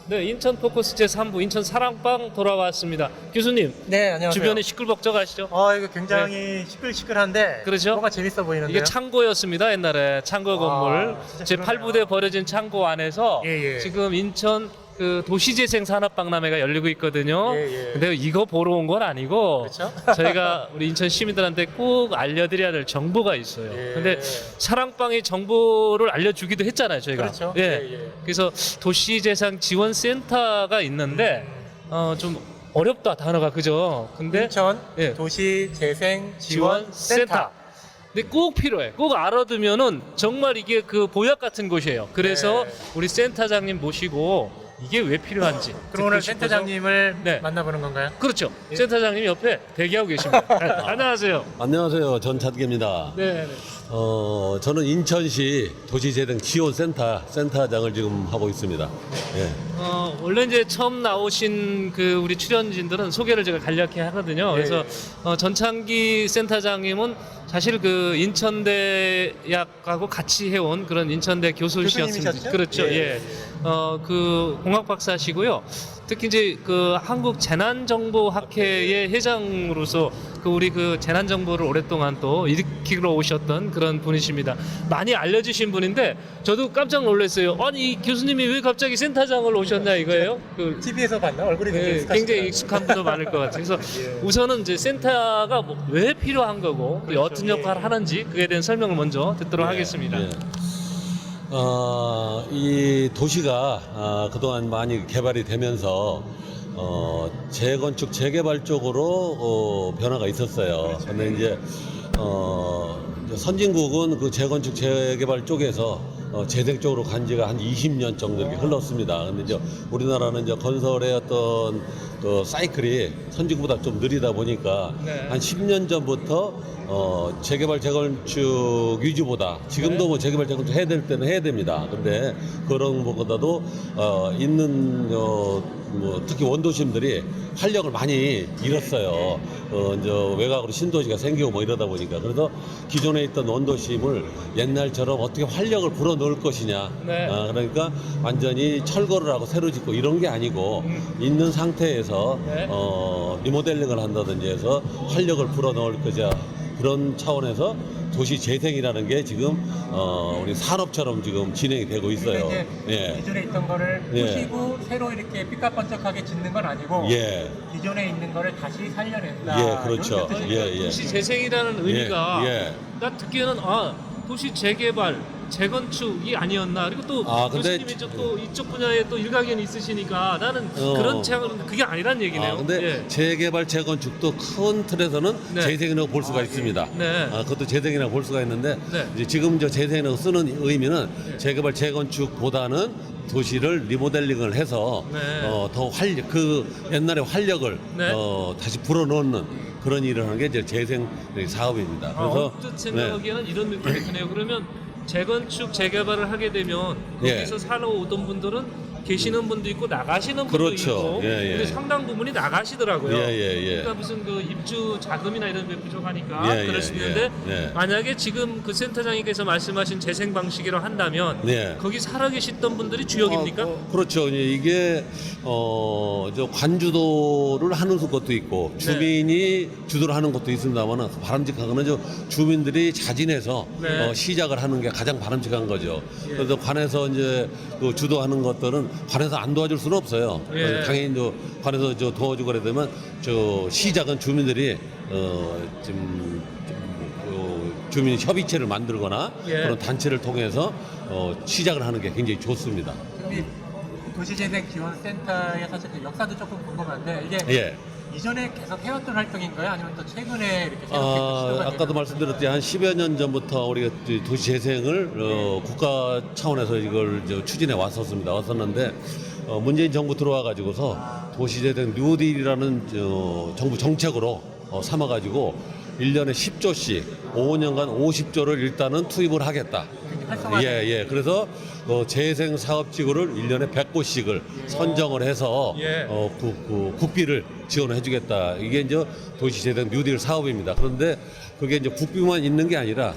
네, 인천 포커스 제3부 인천 사랑방 돌아왔습니다. 교수님, 네, 안녕하세요. 주변에 시끌벅적하시죠? 이거 굉장히 시끌시끌한데 그렇죠? 뭔가 재밌어 보이는데요. 이게 창고였습니다. 옛날에 창고 건물. 진짜 제8부대 버려진 창고 안에서 예. 지금 인천 그 도시재생 산업박람회가 열리고 있거든요. 예. 근데 이거 보러 온 건 아니고 그렇죠? 저희가 우리 인천 시민들한테 꼭 알려드려야 될 정보가 있어요. 예. 근데 사랑방이 정보를 알려주기도 했잖아요, 저희가. 그렇죠. 예. 예. 그래서 도시재생 지원센터가 있는데 좀 어렵다 단어가 그죠? 근데 인천 예. 도시재생지원센터. 근데 꼭 필요해. 꼭 알아두면은 정말 이게 그 보약 같은 곳이에요. 그래서 네. 우리 센터장님 모시고 이게 왜 필요한지. 그럼 오늘 듣고 싶어서. 센터장님을 네. 만나보는 건가요? 그렇죠. 예. 센터장님 옆에 대기하고 계십니다. 안녕하세요. 안녕하세요. 전찬기입니다. 네. 저는 인천시 도시재생 지원센터 센터장을 지금 하고 있습니다. 예. 원래 이제 처음 나오신 그 우리 출연진들은 소개를 제가 간략히 하거든요. 그래서 전창기 센터장님은 사실 그 인천대학하고 같이 해온 그런 인천대 교수셨습니다. 교수님이셨죠? 그렇죠. 예. 그 공학 박사시고요. 특히 이제 그 한국 재난정보학회의 회장으로서 그 우리 그 재난정보를 오랫동안 또 일으키러 오셨던 그런 분이십니다. 많이 알려주신 분인데 저도 깜짝 놀랐어요. 아니 이 교수님이 왜 갑자기 센터장을 오셨나 이거예요? 그 TV에서 봤나? 얼굴이 굉장히 익숙한 분도 많을 것 같아요. 그래서 우선은 이제 센터가 왜 필요한 거고 또 어떤 역할을 하는지 그에 대한 설명을 먼저 듣도록 하겠습니다. 예. 이 도시가 그동안 많이 개발이 되면서 재건축 재개발 쪽으로 변화가 있었어요. 근데 이제 선진국은 그 재건축 재개발 쪽에서 재생 쪽으로 간 지가 한 20년 정도 이렇게 흘렀습니다. 근데 이제 우리나라는 이제 건설의 어떤 그 사이클이 선진국보다 좀 느리다 보니까 한 10년 전부터 재개발 재건축 위주보다 지금도 뭐 재개발 재건축 해야 될 때는 해야 됩니다. 근데 그런 것보다도 있는 뭐 특히 원도심들이 활력을 많이 잃었어요. 이제 외곽으로 신도시가 생기고 뭐 이러다 보니까 그래서 기존에 있던 원도심을 옛날처럼 어떻게 활력을 불어넣을 것이냐. 그러니까 완전히 철거를 하고 새로 짓고 이런 게 아니고 있는 상태에서 리모델링을 한다든지 해서 활력을 불어넣을 거자. 그런 차원에서 도시 재생이라는 게 지금 우리 산업처럼 지금 진행이 되고 있어요. 그러니까 기존에 있던 거를 부시고 새로 이렇게 삐까번쩍하게 짓는 건 아니고 기존에 있는 거를 다시 살려낸다. 그렇죠. 도시 재생이라는 의미가 나 듣기에는 도시 재개발 재건축이 아니었나. 그리고 또 교수님이 또 이쪽 분야에 또 일가견이 있으시니까 나는 그런 체험은 그게 아니란 얘기네요. 근데 재개발 재건축도 큰 틀에서는 재생이라고 볼 수가 있습니다. 그것도 재생이라고 볼 수가 있는데 이제 지금 저 재생이라고 쓰는 의미는 재개발 재건축보다는 도시를 리모델링을 해서 더 활력 그 옛날의 활력을 다시 불어넣는 그런 일을 하는 게 이제 재생 사업입니다. 그래서 언뜻 생각하기에는 이런 느낌이 드네요. 그러면 재건축 재개발을 하게 되면 거기서 살아오던 분들은 계시는 분도 있고 나가시는 분도 있고 근데 상당 부분이 나가시더라고요. 그러니까 무슨 그 입주 자금이나 이런 게 부족하니까 그럴 수 있는데 만약에 지금 그 센터장님께서 말씀하신 재생 방식이라고 한다면 거기 살아계시던 분들이 주역입니까? 그렇죠. 이게 저 관주도를 하는 것도 있고 주민이 주도를 하는 것도 있습니다만 바람직한 거는 저 주민들이 자진해서 시작을 하는 게 가장 바람직한 거죠. 그래서 관에서 이제 그 주도하는 것들은 관에서 안 도와줄 수는 없어요. 당연히 관에서 저 도와주고 그래 되면 저 시작은 주민들이 좀 주민 협의체를 만들거나 그런 단체를 통해서 시작을 하는 게 굉장히 좋습니다. 도시재생지원센터의 사실 역사도 조금 궁금한데 이게 이전에 계속 해왔던 활동인가요? 아니면 또 최근에 이렇게 새롭게 아까도 말씀드렸듯이 한 10여 년 전부터 우리가 도시 재생을 국가 차원에서 이걸 추진해 왔었는데 문재인 정부 들어와 가지고서 도시 재생 뉴딜이라는 정부 정책으로 삼아 가지고 1년에 10조씩 5년간 50조를 일단은 투입을 하겠다. 그래서 재생 사업 지구를 1년에 100곳씩을 선정을 해서 국비를 지원을 해주겠다. 이게 이제 도시재생 뉴딜 사업입니다. 그런데 그게 이제 국비만 있는 게 아니라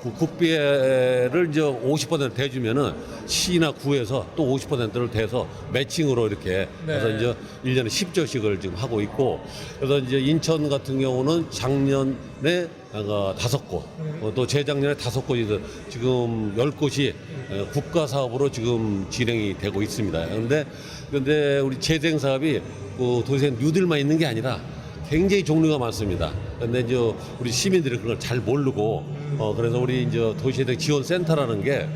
국비를 이제 50% 대주면은 시나 구에서 또 50%를 대서 매칭으로 이렇게 해서 이제 1년에 10조씩을 지금 하고 있고, 그래서 이제 인천 같은 경우는 작년에 5곳, 또 재작년에 5곳이 지금 10곳이 국가 사업으로 지금 진행이 되고 있습니다. 그런데 우리 재생 사업이 도시에 뉴딜만 있는 게 아니라 굉장히 종류가 많습니다. 근데 이제 우리 시민들이 그걸 잘 모르고, 그래서 우리 이제 도시재생 지원센터라는 게,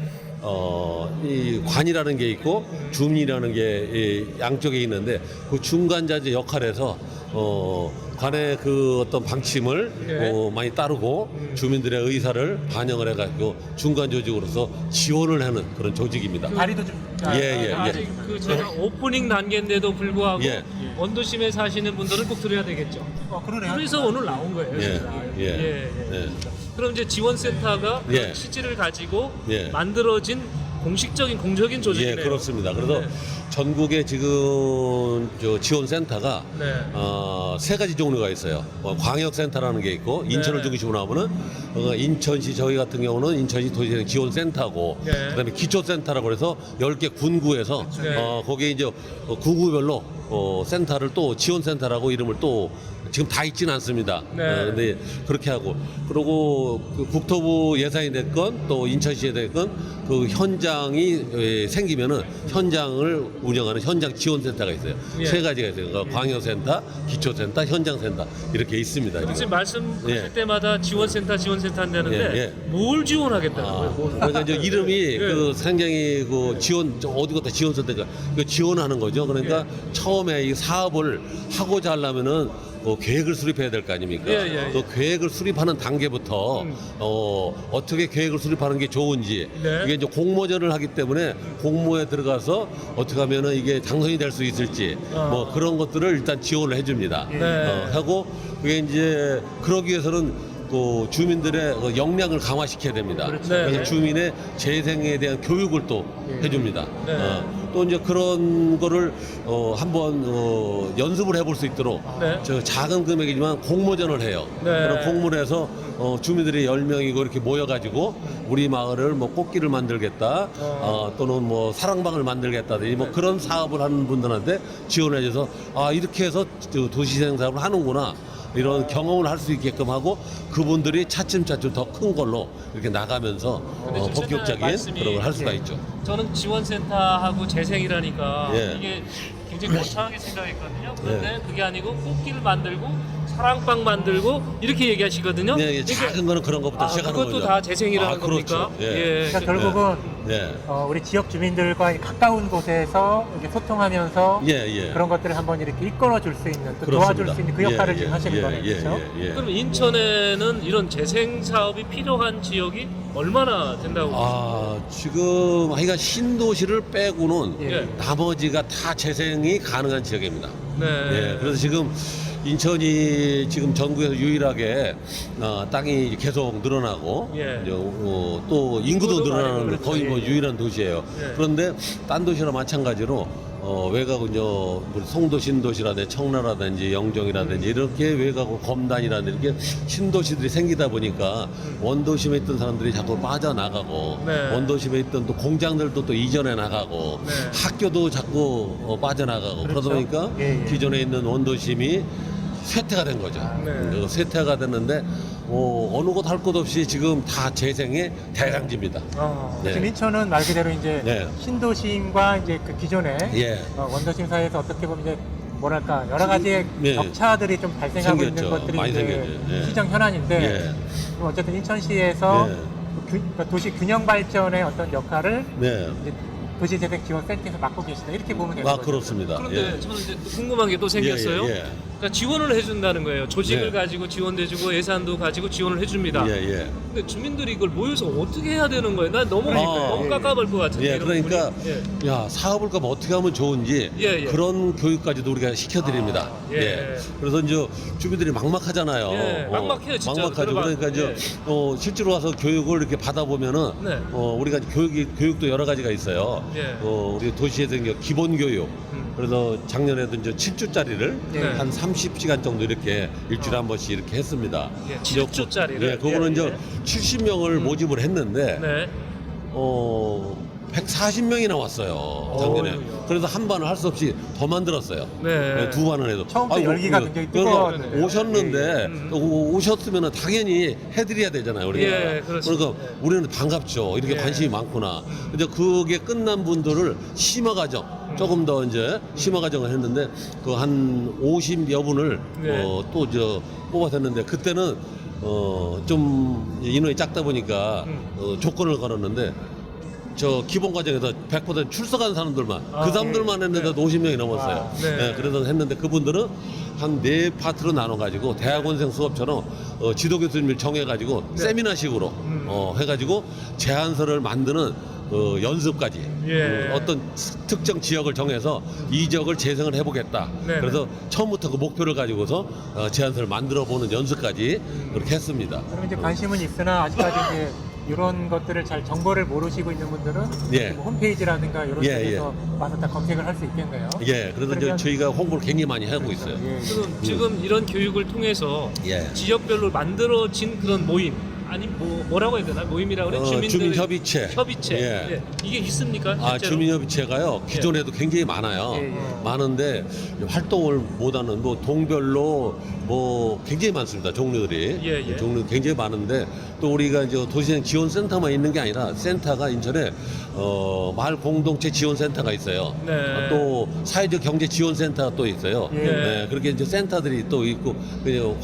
이 관이라는 게 있고 주민이라는 게 양쪽에 있는데, 그 중간자재 역할에서 관의 그 어떤 방침을 많이 따르고 주민들의 의사를 반영을 해가지고 중간 조직으로서 지원을 하는 그런 조직입니다. 다리도 좀 아직 그 제가 오프닝 단계인데도 불구하고 예. 원도심에 사시는 분들은 꼭 들어야 되겠죠. 그러네요. 그래서 오늘 나온 거예요. 예. 진짜. 예. 그럼 이제 지원센터가 예. 그런 취지를 가지고 예. 만들어진 공적인 조직이네요. 예, 그렇습니다. 그래서 전국에 지금 저 지원센터가 네. 3가지 종류가 있어요. 광역센터라는 게 있고, 인천을 중심으로 하면은 인천시, 저희 같은 경우는 인천시 도시재생 지원센터고, 네. 그다음에 기초센터라고 해서 10개 군구에서 네. 거기에 이제 구구별로 센터를 또 지원센터라고 이름을 또 지금 다 있지는 않습니다. 네. 근데 그렇게 하고, 그리고 그 국토부 예산이 됐건 또 인천시에 됐건 그 현장이 생기면은 현장을 운영하는 현장 지원센터가 있어요. 예. 3가지가 있어요. 그러니까 광역센터, 기초센터, 현장센터 이렇게 있습니다. 지금 말씀하실 예. 때마다 지원센터 한다는데 예. 뭘 지원하겠다는 거예요? 그러니까 이제 이름이 그 상당히 그 지원 어디부터 지원센터가 그 지원하는 거죠. 그러니까 처음에 이 사업을 하고자 하려면은 계획을 수립해야 될 거 아닙니까? 예. 그 계획을 수립하는 단계부터 어떻게 계획을 수립하는 게 좋은지, 네. 이게 이제 공모전을 하기 때문에 공모에 들어가서 어떻게 하면은 이게 당선이 될 수 있을지 뭐 그런 것들을 일단 지원을 해줍니다. 네. 하고 그게 이제 그러기 위해서는 그 주민들의 그 역량을 강화시켜야 됩니다. 그래서 네. 주민의 재생에 대한 교육을 또 해줍니다. 네. 또 이제 그런 거를 한번 연습을 해볼 수 있도록 네. 저 작은 금액이지만 공모전을 해요. 네. 그런 공모를 해서 주민들이 10명이고 이렇게 모여가지고 우리 마을을 뭐 꽃길을 만들겠다, 또는 뭐 사랑방을 만들겠다든지 뭐 그런 사업을 하는 분들한테 지원해줘서 이렇게 해서 도시재생 사업을 하는구나, 이런 경험을 할 수 있게끔 하고 그분들이 차츰차츰 더 큰 걸로 이렇게 나가면서 근데 좀 본격적인 말씀이- 그런 걸 할 수가 있죠. 저는 지원센터하고 재생이라니까 예. 이게 굉장히 거창하게 생각했거든요. 그런데 그게 아니고 꽃길 만들고 사랑방 만들고 이렇게 얘기하시거든요. 네, 작은 거는 그런 것부터 시작하는 거죠. 그것도 다 재생이라는 그렇죠. 겁니까? 예. 그러니까 결국은 네. 우리 지역 주민들과 가까운 곳에서 이렇게 소통하면서 예. 그런 것들을 한번 이렇게 이끌어 줄 수 있는, 또 그렇습니다. 도와줄 수 있는 그 역할을 예, 지금 하시는 거네요. 그렇죠? 그럼 인천에는 이런 재생 사업이 필요한 지역이 얼마나 된다고 보십니까? 지금 하여간 신도시를 빼고는 예. 나머지가 다 재생이 가능한 지역입니다. 네. 예, 그래서 지금 인천이 지금 전국에서 유일하게 땅이 계속 늘어나고, 예. 이제, 또 인구도 인구도 많이 늘어나는 그렇죠. 거의 뭐 예. 유일한 도시예요. 예. 그런데 딴 도시나 마찬가지로 외곽은 우리 송도 신도시라든지 청라라든지 영종이라든지 이렇게 외곽으로 검단이라든지 이렇게 신도시들이 생기다 보니까 원도심에 있던 사람들이 자꾸 빠져나가고, 네. 원도심에 있던 또 공장들도 또 이전해 나가고, 네. 학교도 자꾸 빠져나가고, 그러다 그렇죠. 보니까 예. 기존에 있는 원도심이 쇠퇴가 된 거죠. 네. 쇠퇴가 됐는데 어느 곳 할 곳 없이 지금 다 재생의 대상지입니다. 네. 지금 인천은 말 그대로 이제 네. 신도심과 이제 그 기존의 예. 원도심 사이에서 어떻게 보면 이제 뭐랄까 여러 가지의 네. 격차들이 좀 발생하고 생겼죠. 있는 것들이 많이 이제 생겼죠. 예. 시정 현안인데, 예. 그럼 어쨌든 인천시에서 네. 그러니까 도시 균형 발전의 어떤 역할을 네. 이제 도시재생지원센터에서 맡고 계시다, 이렇게 보면 되는 거죠. 그렇습니다. 그런데 예. 저는 이제 궁금한 게 또 생겼어요. 예. 그러니까 지원을 해준다는 거예요. 조직을 네. 가지고 지원해주고 예산도 가지고 지원을 해줍니다. 예. 근데 주민들이 이걸 모여서 어떻게 해야 되는 거예요? 난 너무 그러니까요. 너무 깝깝할 것 같은데. 예, 이런 그러니까 부분이. 예. 야, 사업을 그럼 어떻게 하면 좋은지 예. 그런 교육까지도 우리가 시켜드립니다. 예. 그래서 이제 주민들이 막막하잖아요. 예, 막막해요, 진짜. 막막하죠. 들어가고. 그러니까 이제 실제로 와서 교육을 이렇게 받아보면은 네. 우리가 교육도 여러 가지가 있어요. 예. 우리 도시에서 이제 기본 교육. 그래서 작년에도 이제 7주짜리를 네. 한 30시간 정도 이렇게 일주일에 한 번씩 이렇게 했습니다. 예, 7주짜리를. 예, 그거는 이제 70명을 모집을 했는데 네. 140명이 나왔어요 작년에. 어이구야. 그래서 한 반을 할 수 없이 더 만들었어요. 네. 두 반을 해도. 처음부터 열기가 굉장히 뜨거웠는데요. 오셨는데 오셨으면 당연히 해드려야 되잖아요 우리가. 예, 그렇습니다. 그러니까 우리는 반갑죠. 이렇게 예. 관심이 많구나. 근데 그게 끝난 분들을 심화 과정 조금 더 이제 심화 과정을 했는데 그 한 50여 분을 네. 또 저 뽑아냈는데 그때는 좀 인원이 작다 보니까 조건을 걸었는데 저 기본 과정에서 100% 출석한 사람들만 아, 그 사람들만 네. 했는데도 50명이 넘었어요. 아, 네. 그래서 했는데 그분들은 한 4파트로 나눠 가지고 대학원생 수업처럼 지도 교수님을 정해 가지고 네. 세미나식으로 해 가지고 제안서를 만드는 연습까지 예. 어떤 특정 지역을 정해서 이 지역을 재생을 해보겠다. 네. 그래서 처음부터 그 목표를 가지고서 제안서를 만들어 보는 연습까지 그렇게 했습니다. 그럼 이제 관심은 있으나 아직까지 이제 이런 것들을 잘 정보를 모르시고 있는 분들은 예. 뭐 홈페이지라든가 이런 예, 데서 와서 다 검색을 할 수 있겠네요. 예, 그래서 이제 그러면- 저희가 홍보를 굉장히 많이 하고 있어요. 예, 예. 지금 이런 교육을 통해서 예. 지역별로 만들어진 그런 모임 아니 뭐라고 해야 되나 모임이라고 그래 주민협의체. 협의체 예. 예. 이게 있습니까? 아, 실제로? 주민협의체가요. 기존에도 굉장히 많아요. 예, 예. 많은데 활동을 못하는 뭐 동별로 뭐 굉장히 많습니다. 종류들이. 예, 예. 종류 굉장히 많은데 또 우리가 이제 도시재생 지원센터만 있는 게 아니라 센터가 인천에 마을 공동체 지원센터가 있어요. 네. 또 사회적 경제 지원센터가 또 있어요. 예. 네, 그렇게 이제 센터들이 또 있고 그냥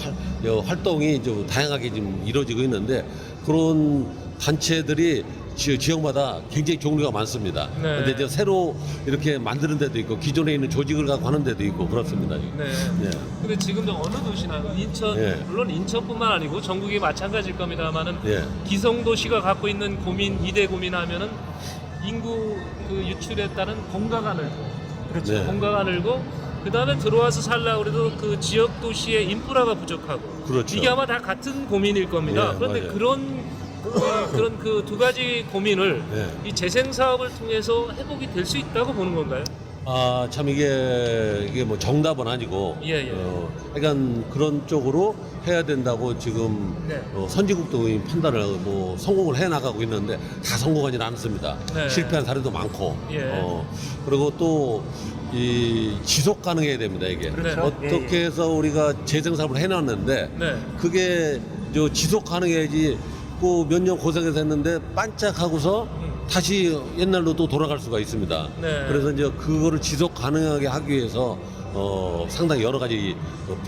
활동이 좀 다양하게 지금 이루어지고 있는데 그런 단체들이 지역마다 굉장히 종류가 많습니다. 네. 근데 이제 새로 이렇게 만드는 데도 있고 기존에 있는 조직을 갖고 하는 데도 있고 그렇습니다. 네. 예. 근데 지금도 어느 도시나 인천 예. 물론 인천뿐만 아니고 전국이 마찬가지일 겁니다만은 예. 기성도시가 갖고 있는 고민 2대 고민하면은 인구 그 유출에 따른 공가가 늘고 그렇죠. 네. 공가가 늘고 그 다음에 들어와서 살려고 그래도 그 지역 도시의 인프라가 부족하고 그렇죠. 이게 아마 다 같은 고민일 겁니다. 예, 그런데 맞아요. 그런 그 두 가지 고민을 예. 이 재생 사업을 통해서 회복이 될 수 있다고 보는 건가요? 아, 참 이게 뭐 정답은 아니고 예, 예. 약간 그런 쪽으로 해야 된다고 지금 네. 선진국도 판단을 뭐 성공을 해 나가고 있는데 다 성공하지는 않습니다. 네. 실패한 사례도 많고. 예. 그리고 또 이 지속 가능해야 됩니다, 이게. 그렇죠. 어떻게 예, 예. 해서 우리가 재생 사업을 해 놨는데 네. 그게 지속 가능해야지 그 몇 년 고생해서 했는데 반짝하고서 다시 옛날로 또 돌아갈 수가 있습니다. 네. 그래서 이제 그거를 지속 가능하게 하기 위해서 상당히 여러 가지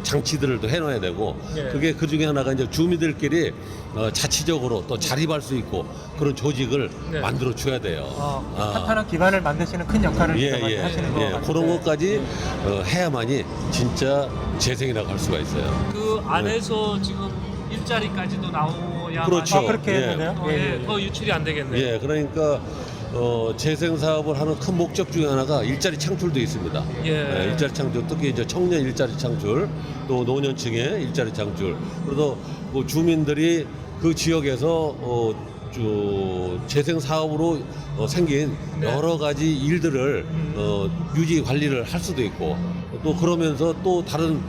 장치들을 또 해놔야 되고 네. 그게 그 중에 하나가 이제 주민들끼리 자치적으로 또 자립할 수 있고 그런 조직을 네. 만들어 줘야 돼요. 탄탄한 기반을 만드시는 큰 역할을 예, 많이 예, 하시는 것 예. 같아요. 그런 것까지 해야만이 진짜 재생이라고 할 수가 있어요. 그 안에서 지금 일자리까지도 나오야 그렇죠. 그렇게 예. 했는데요. 예, 예. 더 유출이 안 되겠네요. 예, 그러니까 재생 사업을 하는 큰 목적 중에 하나가 일자리 창출도 있습니다. 예. 일자리 창출, 특히 이제 청년 일자리 창출, 또 노년층의 일자리 창출. 그래서 그 주민들이 그 지역에서 재생 사업으로 생긴 네. 여러 가지 일들을 유지 관리를 할 수도 있고 또 그러면서 또 다른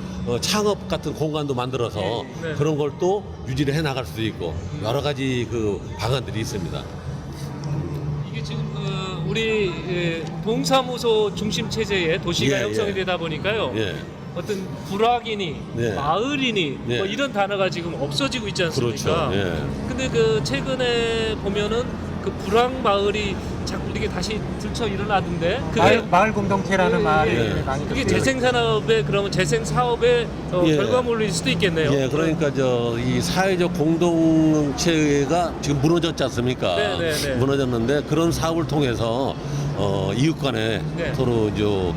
창업 같은 공간도 만들어서 네. 그런 걸 또 유지를 해 나갈 수도 있고 여러 가지 그 방안들이 있습니다. 이게 지금 그 우리 동사무소 중심 체제의 도시가 예, 형성이 예. 되다 보니까요. 예. 어떤 불악이니 네. 마을이니 네. 뭐 이런 단어가 지금 없어지고 있지 않습니까? 그렇죠. 예. 근데 그 최근에 보면은 그 불악 마을이 자꾸 이렇게 다시 들쳐 일어나던데 그게 마을 공동체라는 말이 예. 많이 그게 쓰여요. 재생 산업의 그러면 재생 사업의 예. 결과물일 수도 있겠네요. 예, 그러니까 이 사회적 공동체가 지금 무너졌지 않습니까? 네, 네, 네. 무너졌는데 그런 사업을 통해서 이웃 간에 네. 서로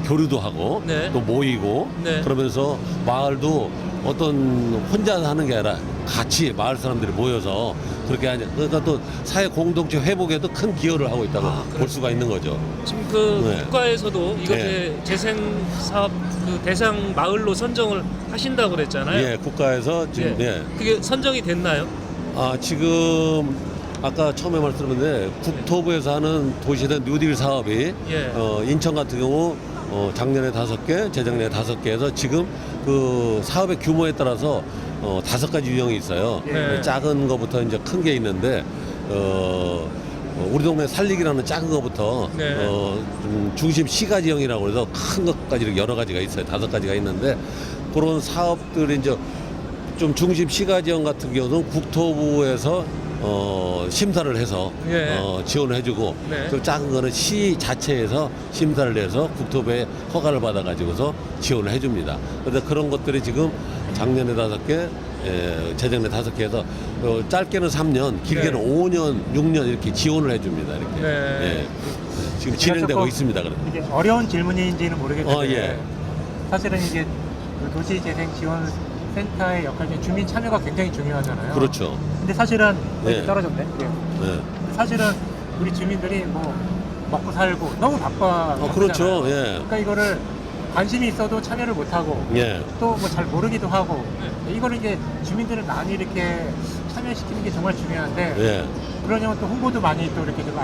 교류도 하고 네. 또 모이고 네. 그러면서 마을도 어떤 혼자 하는 게 아니라 같이 마을 사람들이 모여서 그렇게 하냐. 그러니까 또 사회 공동체 회복에도 큰 기여를 하고 있다고 볼 수가 있는 거죠. 지금 그 네. 국가에서도 이것에 네. 재생 사업 그 대상 마을로 선정을 하신다고 그랬잖아요. 예, 국가에서 지금 예. 그게 선정이 됐나요? 지금 아까 처음에 말씀드렸는데 국토부에서 하는 도시된 뉴딜 사업이 예. 인천 같은 경우 작년에 5개, 재작년에 5개 해서 지금 그 사업의 규모에 따라서 5가지 유형이 있어요. 예. 작은 거부터 이제 큰 게 있는데 우리 동네 살리기라는 작은 거부터 네. 좀 중심 시가지형이라고 해서 큰 것까지 이렇게 여러 가지가 있어요. 5가지가 있는데 그런 사업들이 이제 좀 중심 시가지형 같은 경우는 국토부에서 심사를 해서 예. 지원을 해주고 네. 좀 작은 거는 시 자체에서 심사를 해서 국토부에 허가를 받아가지고서 지원을 해줍니다. 그런데 그런 것들이 지금 작년에 5개, 재작년에 5개 해서 짧게는 3년, 길게는 네. 5년, 6년 이렇게 지원을 해줍니다. 이렇게. 네. 예. 지금 진행되고 조금 있습니다. 그럼. 이게 어려운 질문인지는 모르겠는데 예. 사실은 이게 그 도시재생지원센터의 역할 중에 주민 참여가 굉장히 중요하잖아요. 그렇죠. 근데 사실은 예. 떨어졌네. 예. 예. 사실은 우리 주민들이 뭐 먹고 살고 너무 바쁘잖아요. 그렇죠. 예. 그러니까 이거를 관심이 있어도 참여를 못 하고 예. 또 뭐 잘 모르기도 하고 이거를 이제 주민들을 많이 이렇게 참여시키는 게 정말 중요한데 예. 그러려면 또 홍보도 많이 또 이렇게 좀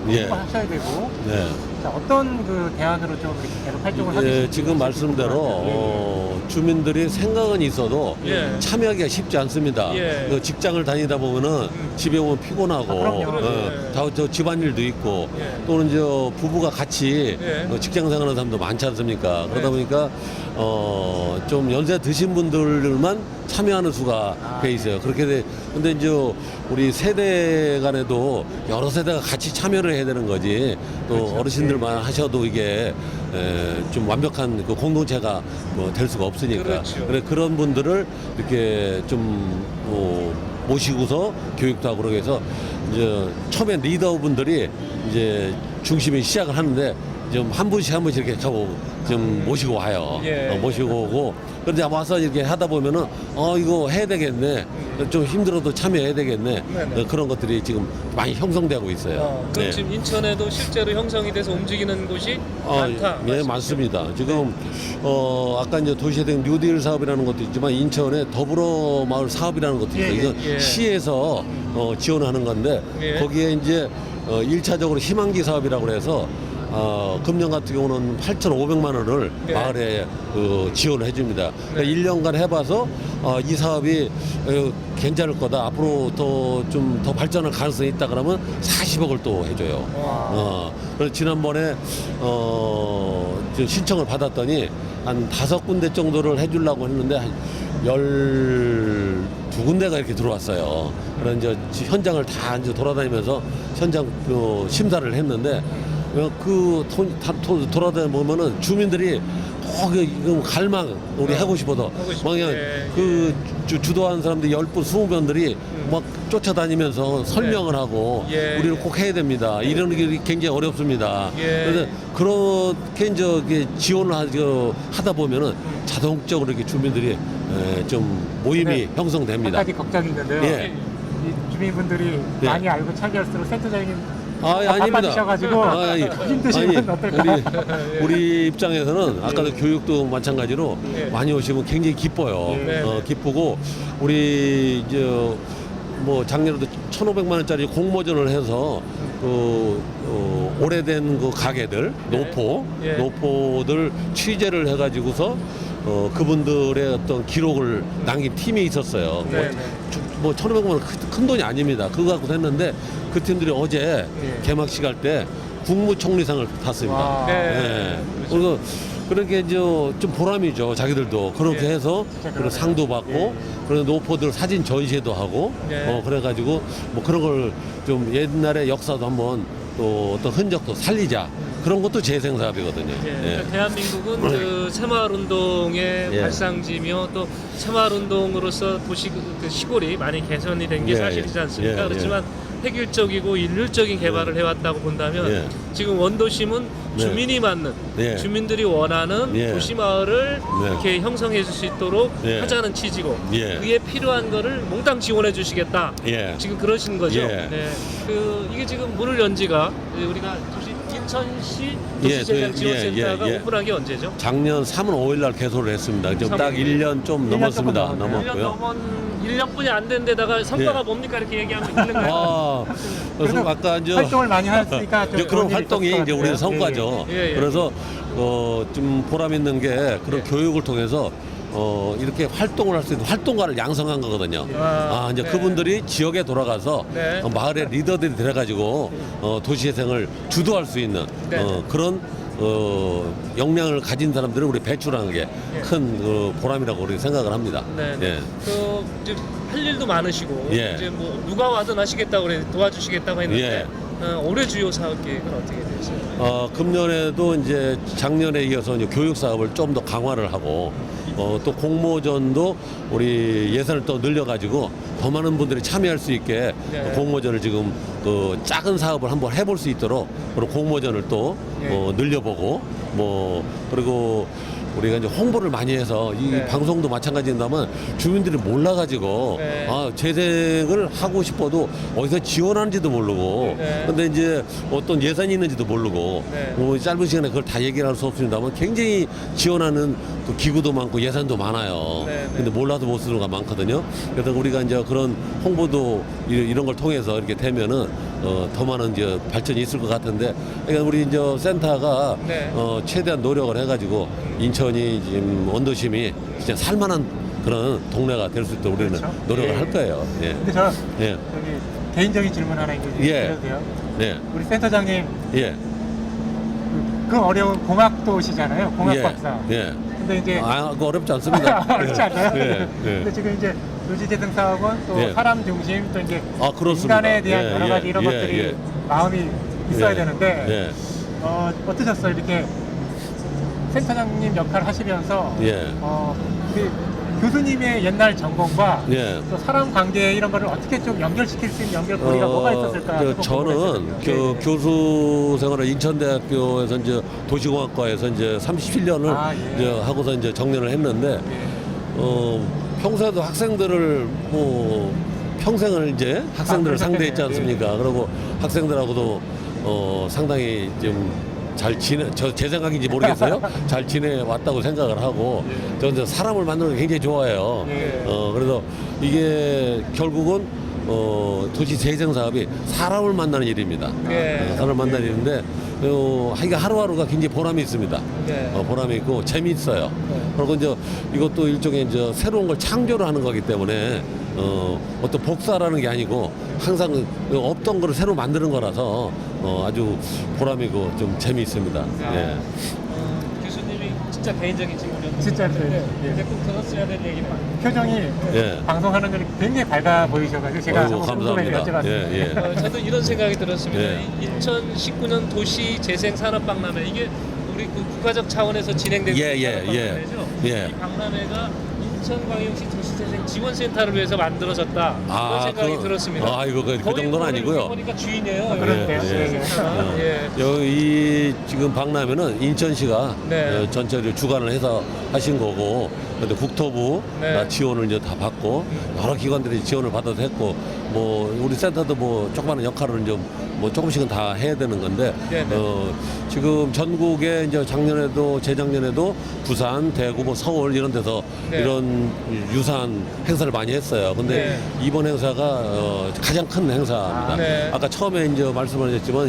예. 홍보하셔야 되고 예. 자, 어떤 그 대안으로 좀 이렇게 계속 활동을 하고 예, 지금 말씀대로 주민들이 생각은 있어도 예. 참여하기가 쉽지 않습니다. 예. 그 직장을 다니다 보면은 집에 오면 피곤하고 그럼요. 예. 저 집안일도 있고 예. 또는 저 부부가 같이 예. 직장 생활하는 사람도 많지 않습니까? 그러다 예. 보니까 좀 연세 드신 분들만 참여하는 수가 돼 있어요. 그렇게 돼. 근데 이제 우리 세대 간에도 여러 세대가 같이 참여를 해야 되는 거지. 또 그렇죠. 어르신들만 하셔도 이게 좀 완벽한 그 공동체가 뭐 될 수가 없으니까. 그렇죠. 그래 그런 분들을 이렇게 좀 모시고서 교육도 하고 그러게 해서 이제 처음에 리더분들이 이제 중심이 시작을 하는데 좀 한 분씩 이렇게 하고 좀 모시고 와요. 예. 모시고 오고 그런데 와서 이렇게 하다 보면은 이거 해야 되겠네. 좀 힘들어도 참여해야 되겠네. 네네. 그런 것들이 지금 많이 형성되고 있어요. 그럼 네. 지금 인천에도 실제로 형성이 돼서 움직이는 곳이 많다. 예, 많습니다. 지금 아까 이제 도시재생 뉴딜 사업이라는 것도 있지만 인천에 더불어 마을 사업이라는 것도 있어요. 예, 이건 예. 시에서 지원하는 건데 예. 거기에 이제 1차적으로 희망기 사업이라고 해서 금년 같은 경우는 8,500만 원을 네. 마을에 지원을 해줍니다. 네. 1년간 해봐서 이 사업이 괜찮을 거다. 앞으로 좀 더 발전할 가능성이 있다 그러면 40억을 또 해줘요. 그래서 지난번에 신청을 받았더니 한 5군데 정도를 해주려고 했는데 한 12군데가 이렇게 들어왔어요. 그래서 이제 현장을 다 이제 돌아다니면서 현장 심사를 했는데 돌아다니 보면은 주민들이 갈망 우리 하고 싶어서 하고 싶어. 그냥 예, 주도하는 사람들이 10분 20분들이 막 쫓아다니면서 설명을 하고 예, 우리는 예. 꼭 해야 됩니다. 이런 게 굉장히 어렵습니다. 예. 그래서 그렇게 이제 지원을 하다 보면은 자동적으로 이렇게 주민들이 좀 모임이 네. 한 형성됩니다. 가지 걱정이 있는데요. 예. 이 주민분들이 예. 많이 알고 참여할수록 센터장님 아닙니다. 바빠지셔가지고 힘드시면 어떨까? 우리 입장에서는 아까도 교육도 마찬가지로 예. 많이 오시면 굉장히 기뻐요. 예. 기쁘고 우리 작년에도 1,500만 원짜리 공모전을 해서 오래된 그 가게들 예. 노포들 취재를 해가지고서 그분들의 어떤 기록을 남긴 팀이 있었어요. 네. 1,500만 원 큰 돈이 아닙니다. 그거 갖고 했는데 그 팀들이 어제 예. 개막식 할 때 국무총리상을 탔습니다. 와. 네. 그래서 그렇게 좀 보람이죠. 자기들도 그렇게 예. 해서 진짜 그런 그러네요. 상도 받고 예. 그런 노포들 사진 전시회도 하고 예. 그래가지고 뭐 그런 걸 좀 옛날의 역사도 한번 또 어떤 흔적도 살리자. 그런 것도 재생 사업이거든요. 그러니까 대한민국은 그 새마을운동의 예. 발상지며 또 새마을운동으로서 도시 그 시골이 많이 개선이 된 게 예, 사실이지 않습니까? 예, 그렇지만 획일적이고 일률적인 개발을 해왔다고 본다면 예. 지금 원도심은 네. 주민이 맞는 예. 주민들이 원하는 예. 도시마을을 네. 이렇게 형성해 줄 수 있도록 예. 하자는 취지고 예. 그에 필요한 거를 몽땅 지원해 주시겠다. 예. 지금 그러신 거죠. 예. 네. 이게 지금 문을 연 지가 우리가 도시 인천시 예, 도시재생 예, 지원센터가 예, 예. 오픈한 게 언제죠? 작년 3월 5일 날 개소를 했습니다. 지금 딱 1년 좀 1년 넘었습니다. 조금 넘었고요. 1년뿐이 안 된 데다가 성과가 예. 뭡니까 이렇게 얘기하면 있는가요? 아, 그래서 그래도 아까 이제 활동을 많이 하셨으니까 좀 이제 그런 좋은 일이 활동이 있었을 이제 것 우리의 같아요. 성과죠. 예, 예. 그래서 좀 보람 있는 게 그런 교육을 통해서 이렇게 활동을 할 수 있는 활동가를 양성한 거거든요. 아, 이제 네. 그분들이 지역에 돌아가서 네. 마을의 리더들이 돼가지고 도시재생을 주도할 수 있는 네. 그런 역량을 가진 사람들을 우리 배출하는 게 큰 보람이라고 우리 생각을 합니다. 네. 예. 그 이제 할 일도 많으시고 예. 이제 뭐 누가 와든 하시겠다고 그래 도와주시겠다고 했는데 올해 주요 사업 계획은 어떻게 되세요? 금년에도 이제 작년에 이어서 이제 교육 사업을 좀 더 강화를 하고 또 공모전도 우리 예산을 또 늘려가지고 더 많은 분들이 참여할 수 있게 네. 공모전을 지금 그 작은 사업을 한번 해볼 수 있도록 그런 공모전을 또 늘려보고 그리고 우리가 이제 홍보를 많이 해서 이 네. 방송도 마찬가지인다면 주민들이 몰라가지고 네. 재생을 하고 싶어도 어디서 지원하는지도 모르고 네. 근데 이제 어떤 예산이 있는지도 모르고 네. 짧은 시간에 그걸 다 얘기를 할 수 없습니다만 굉장히 지원하는 그 기구도 많고 예산도 많아요. 네. 근데 몰라도 못 쓰는 거 많거든요. 그래서 우리가 이제 그런 홍보도 이런 걸 통해서 이렇게 되면은 더 많은 이제 발전이 있을 것 같은데 그러니까 우리 이제 센터가 네. 최대한 노력을 해가지고 인천이 지금 원도심이 진짜 살만한 그런 동네가 될 수 있도록 우리는 그렇죠. 노력을 예. 할 거예요. 예. 근데 저 예. 저기 개인적인 질문 하나 있는데 예. 드려도 돼요? 네. 우리 센터장님 예. 그 어려운 공학도시잖아요. 공학 예. 박사. 예. 근데 이제 그거 어렵지 않습니다. 어렵지 않나요? 예. 예. 근데 지금 이제 도시재생 사업은 또 예. 사람 중심 또 이제 그렇습니다. 인간에 대한 예, 여러 가지 예, 이런 예, 것들이 예. 마음이 있어야 예. 되는데 예. 어떠셨어요? 이렇게 센터장님 역할 하시면서 예. 우리 교수님의 옛날 전공과 예. 또 사람 관계 이런 거를 어떻게 좀 연결시킬 수 있는 연결고리가 뭐가 있었을까? 조금 저는 궁금했어요. 그 교수 생활을 인천대학교에서 이제 도시공학과에서 이제 37년을 예. 이제 하고서 이제 정년을 했는데 평소에도 학생들을 평생을 이제 학생들을 상대했지 않습니까? 그리고 학생들하고도 상당히 좀 잘 제 생각인지 모르겠어요. 잘 지내왔다고 생각을 하고, 저는 사람을 만나는 거 굉장히 좋아해요. 그래서 이게 결국은 도시 재생 사업이 사람을 만나는 일입니다. 사람을 만나는 일인데, 하기가 하루하루가 굉장히 보람이 있습니다. 보람이 있고 재미있어요. 그리고 이제 이것도 일종의 이제 새로운 걸 창조를 하는 거기 때문에 어떤 복사라는 게 아니고 항상 없던 거를 새로 만드는 거라서 아주 보람이고 좀 재미있습니다. 예. 교수님이 진짜 개인적인 질문이었는데 진짜 근데 꼭 들었어야 될 얘기만 표정이 예. 방송하는 걸 굉장히 밝아 보이셔가지고 제가 아이고, 한번 궁금해서 감사합니다. 여쭤봤습니다. 예, 예. 저도 이런 생각이 들었습니다. 예. 2019년 도시 재생 산업 박람회 이게 우리 그 국가적 차원에서 진행되는 예, 예, 산업 예. 박람회죠. 예. 이 박람회가 인천광역시 도시재생 지원센터를 위해서 만들어졌다 이런 생각이 들었습니다. 이거 그 거의 정도는 아니고요. 보니까 주인이에요. 그런데요. 여기 지금 박람회는 인천시가 네. 전체를 주관을 해서 하신 거고, 근데 국토부 지원을 이제 다 받고 여러 기관들이 지원을 받아서 했고, 우리 센터도 조그마한 역할을 좀 조금씩은 다 해야 되는 건데, 지금 전국에 이제 작년에도 재작년에도 부산, 대구, 서울 이런 데서 이런 유사한 행사를 많이 했어요. 근데 이번 행사가 가장 큰 행사입니다. 아까 처음에 이제 말씀하셨지만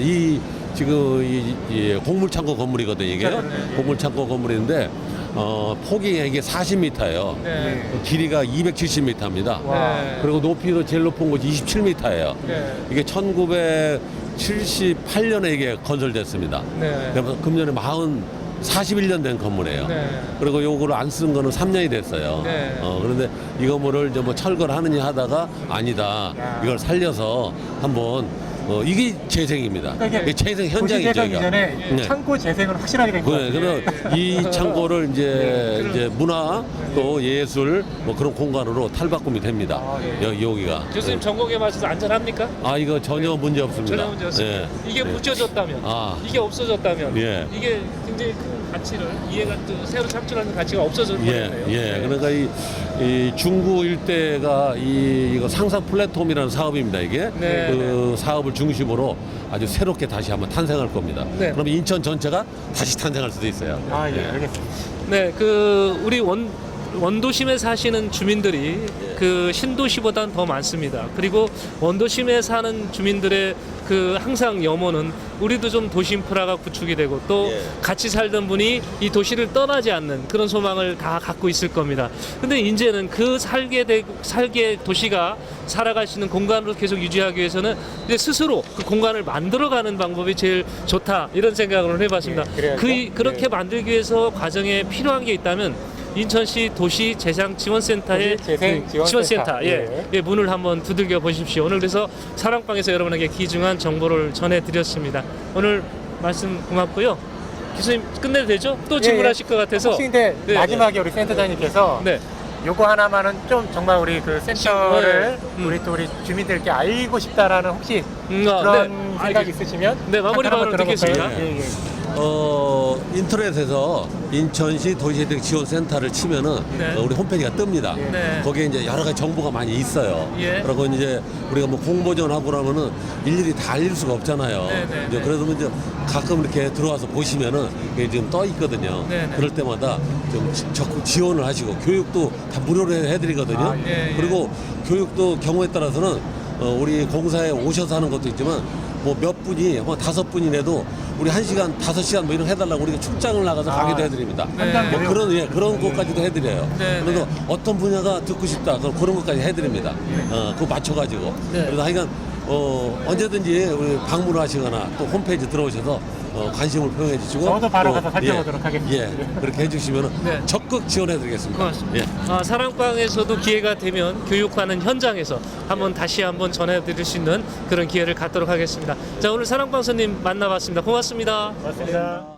지금 이 곡물창고 건물이거든요. 이게 곡물창고 건물인데 폭이 이게 40m예요. 길이가 270m입니다. 그리고 높이도 제일 높은 곳이 27m예요. 이게 1978년에 이게 건설됐습니다. 그래서 금년에 41년 된 건물이에요. 그리고 요거를 안 쓴 거는 3년이 됐어요. 그런데 이 건물을 이제 철거를 하느냐 하다가 아니다. 이걸 살려서 한번 이게 재생입니다. 그러니까 이게 재생 현장이죠. 도시재생 이거. 이전에 창고 재생은 확실하게 된 거예요. 그래서 이 창고를 이제 문화 또 예술 그런 공간으로 탈바꿈이 됩니다. 여기가. 교수님 전공에 맞춰서 안전합니까? 이거 전혀 문제 없습니다. 전혀 문제 없습니다. 예. 이게 묻혀졌다면, 이게 없어졌다면, 예. 이게 굉장히 큰 가치를 이해가 또 새로 창출하는 가치가 없어질 뻔했네요. 그러니까 이 중구 일대가 이거 상상 플랫폼이라는 사업입니다. 이게 그 사업을 중심으로 아주 새롭게 다시 한번 탄생할 겁니다. 네. 그럼 인천 전체가 다시 탄생할 수도 있어요. 아, 예, 알겠습니다. 네, 그 우리 원도심에 사시는 주민들이 그 신도시보다는 더 많습니다. 그리고 원도심에 사는 주민들의 그 항상 염원은 우리도 좀 도시 인프라가 구축이 되고 또 예. 같이 살던 분이 이 도시를 떠나지 않는 그런 소망을 다 갖고 있을 겁니다. 근데 이제는 그 살게 도시가 살아갈 수 있는 공간으로 계속 유지하기 위해서는 이제 스스로 그 공간을 만들어가는 방법이 제일 좋다 이런 생각을 해봤습니다. 예, 그래야죠. 그렇게 예. 만들기 위해서 과정에 필요한 게 있다면 인천시 도시재생지원센터의 지원센터 예, 문을 한번 두들겨 보십시오. 오늘 그래서 사랑방에서 여러분에게 귀중한 정보를 전해드렸습니다. 오늘 말씀 고맙고요. 교수님 끝내도 되죠? 또 질문하실 것 같아서. 혹시 근데 네, 마지막에 우리 센터장님께서 네. 요거 하나만은 좀 정말 우리 그 센터를 네. 우리 주민들께 알고 싶다라는 혹시 네. 그런 네. 생각이 있으시면 네, 마무리 잠깐 발언 한번 들어볼까요? 듣겠습니다. 예, 예. 인터넷에서 인천시 도시재생지원센터를 치면은 네. 우리 홈페이지가 뜹니다. 네. 거기에 이제 여러 가지 정보가 많이 있어요. 예. 그리고 이제 우리가 뭐 공모전 하고 그러면은 일일이 다 알릴 수가 없잖아요. 네, 네, 이제 네. 그래서 이제 가끔 이렇게 들어와서 보시면은 이게 지금 떠 있거든요. 네, 네. 그럴 때마다 좀 적극 지원을 하시고 교육도 다 무료로 해드리거든요. 아, 예, 예. 그리고 교육도 경우에 따라서는 우리 공사에 오셔서 하는 것도 있지만 뭐 몇 분이 뭐 5분이라도 우리 1시간 5시간 뭐 이런 거 해달라고 우리가 출장을 나가서 가기도 해드립니다. 네. 뭐 그런 것까지도 해드려요. 네, 그래서 네. 어떤 분야가 듣고 싶다 그런 것까지 해드립니다. 그거 맞춰가지고. 네. 그래서 하여간 언제든지 우리 방문을 하시거나 또 홈페이지 들어오셔서 관심을 표현해 주시고 저도 바로 또, 가서 살펴보도록 하겠습니다. 예, 그렇게 해주시면 네. 적극 지원해드리겠습니다. 고맙습니다. 예. 사랑방에서도 기회가 되면 교육하는 현장에서 다시 한번 전해드릴 수 있는 그런 기회를 갖도록 하겠습니다. 자, 오늘 사랑방 손님 만나봤습니다. 고맙습니다. 고맙습니다.